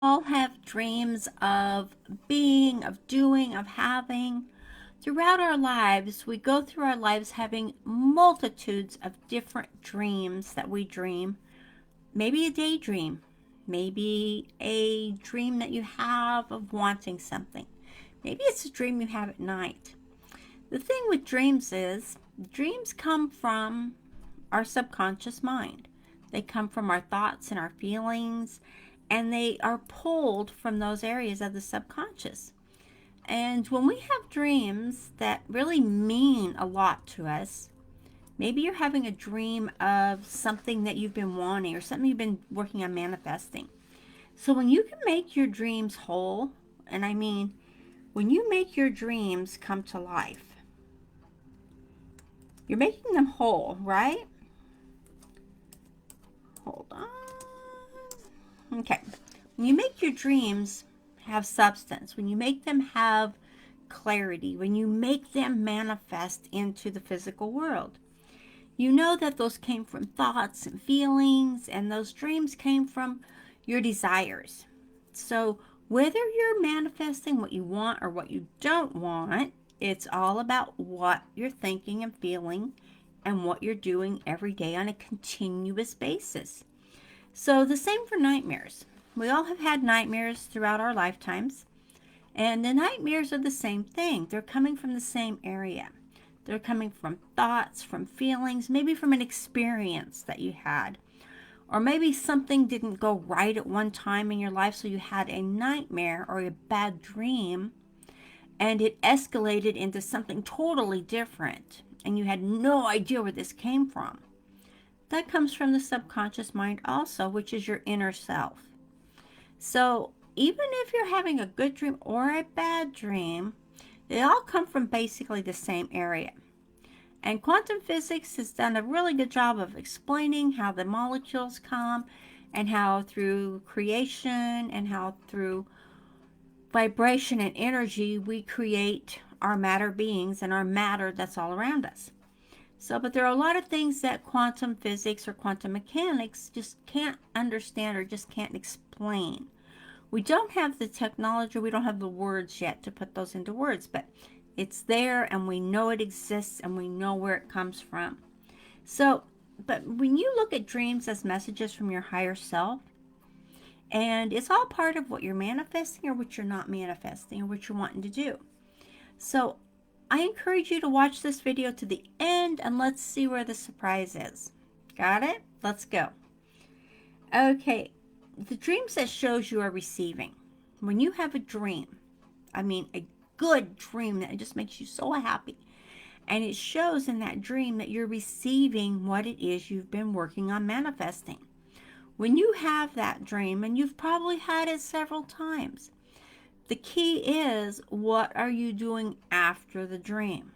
All have dreams of being, of doing, of having. Throughout our lives, we go through our lives having multitudes of different dreams that we dream. Maybe a daydream, maybe a dream that you have of wanting something. Maybe it's a dream you have at night. The thing with dreams is, dreams come from our subconscious mind. They come from our thoughts and our feelings, and they are pulled from those areas of the subconscious. And when we have dreams that really mean a lot to us, maybe you're having a dream of something that you've been wanting or something you've been working on manifesting. So when you can make your dreams whole, and I mean, when you make your dreams come to life, you're making them whole, right? Hold on. Okay. When you make your dreams have substance, when you make them have clarity, when you make them manifest into the physical world, you know that those came from thoughts and feelings, and those dreams came from your desires. So, whether you're manifesting what you want or what you don't want, it's all about what you're thinking and feeling and what you're doing every day on a continuous basis. So, the same for nightmares. We all have had nightmares throughout our lifetimes, and the nightmares are the same thing. They're coming from the same area. They're coming from thoughts, from feelings, maybe from an experience that you had. Or maybe something didn't go right at one time in your life, so you had a nightmare or a bad dream, and it escalated into something totally different, and you had no idea where this came from. That comes from the subconscious mind also, which is your inner self. So even if you're having a good dream or a bad dream, they all come from basically the same area. And quantum physics has done a really good job of explaining how the molecules come and how through creation and how through vibration and energy we create our matter beings and our matter that's all around us. So, but there are a lot of things that quantum physics or quantum mechanics just can't understand or just can't explain. We don't have the technology, we don't have the words yet to put those into words, but it's there and we know it exists and we know where it comes from. So, but when you look at dreams as messages from your higher self, and it's all part of what you're manifesting or what you're not manifesting or what you're wanting to do. So, I encourage you to watch this video to the end and let's see where the surprise is. Got it? Let's go. Okay, the dreams that shows you are receiving. When you have a dream, I mean a good dream that just makes you so happy, and it shows in that dream that you're receiving what it is you've been working on manifesting. When you have that dream, and you've probably had it several times, the key is, what are you doing after the dream?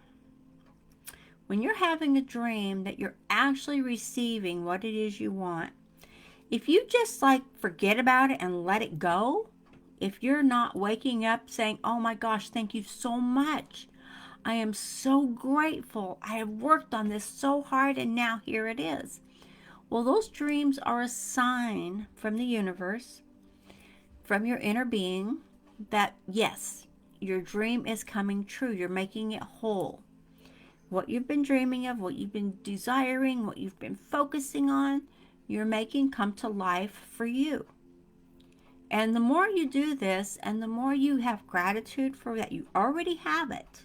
When you're having a dream that you're actually receiving what it is you want, if you just like forget about it and let it go, if you're not waking up saying, oh my gosh, thank you so much. I am so grateful. I have worked on this so hard and now here it is. Well, those dreams are a sign from the universe, from your inner being, that yes, your dream is coming true. You're making it whole. What you've been dreaming of, what you've been desiring, what you've been focusing on, you're making come to life for you. And the more you do this, and the more you have gratitude for that, you already have it.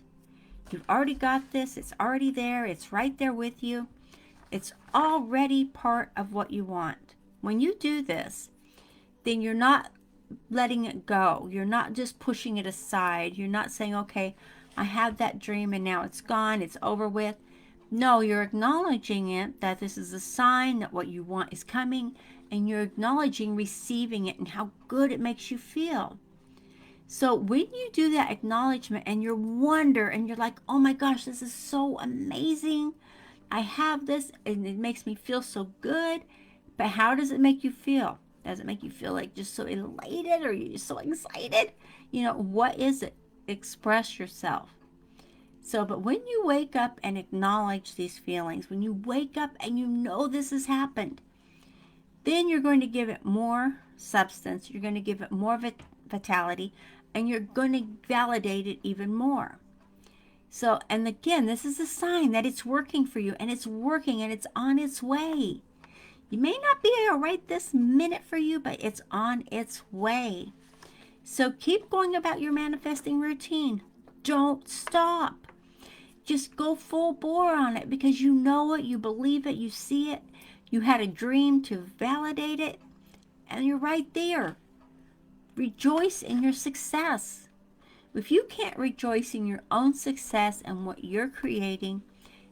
You've already got this. It's already there. It's right there with you. It's already part of what you want. When you do this, then you're not letting it go. You're not just pushing it aside. You're not saying, okay, I had that dream and now it's gone. It's over with. No, you're acknowledging it, that this is a sign that what you want is coming, and you're acknowledging receiving it and how good it makes you feel. So when you do that acknowledgement and you wonder and you're like, oh my gosh, this is so amazing. I have this and it makes me feel so good. But how does it make you feel? Does it make you feel like just so elated, or you're so excited? You know, what is it? Express yourself. So, but when you wake up and acknowledge these feelings, when you wake up and you know this has happened, then you're going to give it more substance. You're going to give it more vitality, and you're going to validate it even more. So, and again, this is a sign that it's working for you, and it's working, and it's on its way. You may not be there right this minute for you, but it's on its way. So keep going about your manifesting routine. Don't stop. Just go full bore on it, because you know it, you believe it, you see it. You had a dream to validate it, and you're right there. Rejoice in your success. If you can't rejoice in your own success and what you're creating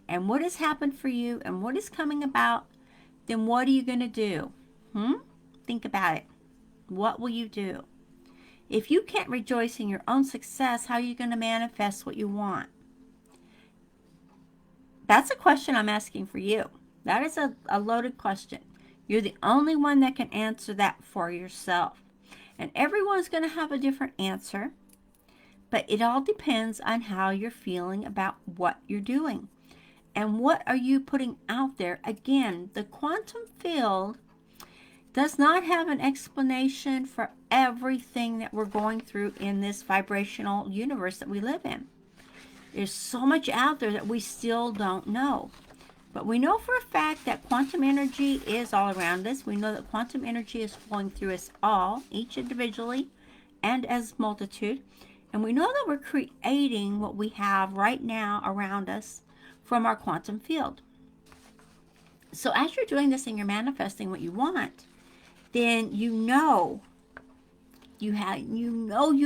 and what has happened for you and what is coming about, then what are you going to do? Think about it. What will you do? If you can't rejoice in your own success, how are you going to manifest what you want? That's a question I'm asking for you. That is a loaded question. You're the only one that can answer that for yourself. And everyone's going to have a different answer, but it all depends on how you're feeling about what you're doing. And what are you putting out there? Again, the quantum field does not have an explanation for everything that we're going through in this vibrational universe that we live in. There's so much out there that we still don't know. But we know for a fact that quantum energy is all around us. We know that quantum energy is flowing through us all, each individually and as multitude. And we know that we're creating what we have right now around us from our quantum field. So as you're doing this and you're manifesting what you want, then you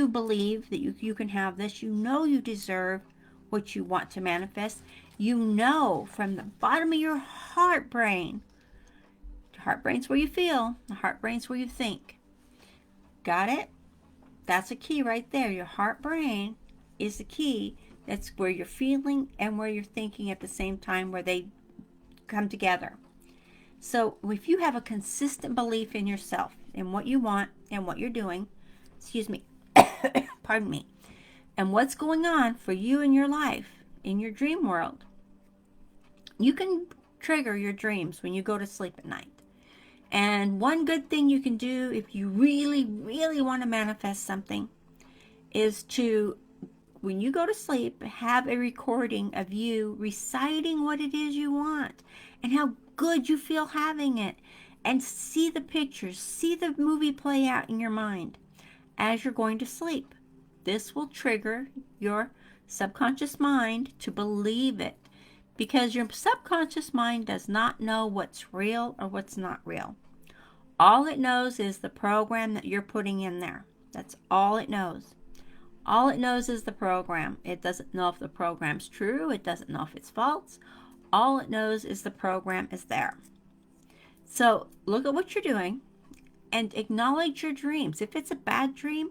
believe that you can have this. You know you deserve what you want to manifest. You know from the bottom of your heart brain. Heart brain's where you feel. The heart brain's where you think. Got it? That's a key right there. Your heart brain is the key. That's where you're feeling and where you're thinking at the same time, where they come together. So if you have a consistent belief in yourself, in what you want and what you're doing, pardon me, and what's going on for you in your life, in your dream world, you can trigger your dreams when you go to sleep at night. And one good thing you can do if you really, really want to manifest something is to, when you go to sleep, have a recording of you reciting what it is you want and how good you feel having it, and see the pictures, see the movie play out in your mind as you're going to sleep. This will trigger your subconscious mind to believe it, because your subconscious mind does not know what's real or what's not real. All it knows is the program that you're putting in there. That's all it knows. All it knows is the program. It doesn't know if the program's true. It doesn't know if it's false. All it knows is the program is there. So look at what you're doing and acknowledge your dreams. If it's a bad dream,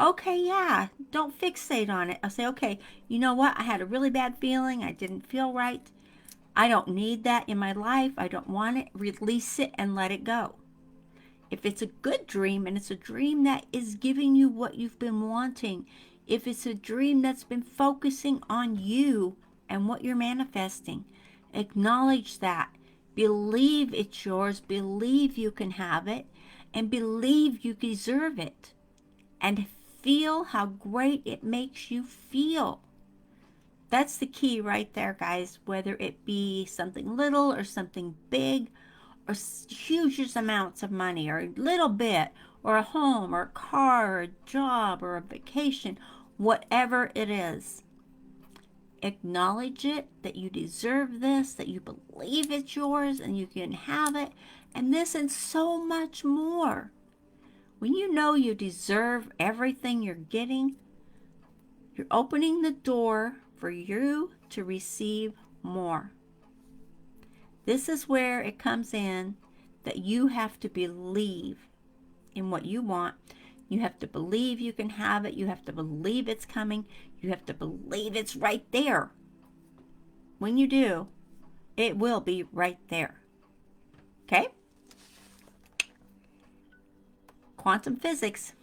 okay, yeah, don't fixate on it. I'll say, okay, you know what? I had a really bad feeling. I didn't feel right. I don't need that in my life. I don't want it. Release it and let it go. If it's a good dream and it's a dream that is giving you what you've been wanting, if it's a dream that's been focusing on you and what you're manifesting, acknowledge that. Believe it's yours. Believe you can have it. And believe you deserve it. And feel how great it makes you feel. That's the key right there, guys. Whether it be something little or something big, or huge amounts of money, or a little bit, or a home, or a car, or a job, or a vacation, whatever it is. Acknowledge it, that you deserve this, that you believe it's yours and you can have it, and this and so much more. When you know you deserve everything you're getting, you're opening the door for you to receive more. This is where it comes in that you have to believe in what you want. You have to believe you can have it. You have to believe it's coming. You have to believe it's right there. When you do, it will be right there. Okay? Quantum physics.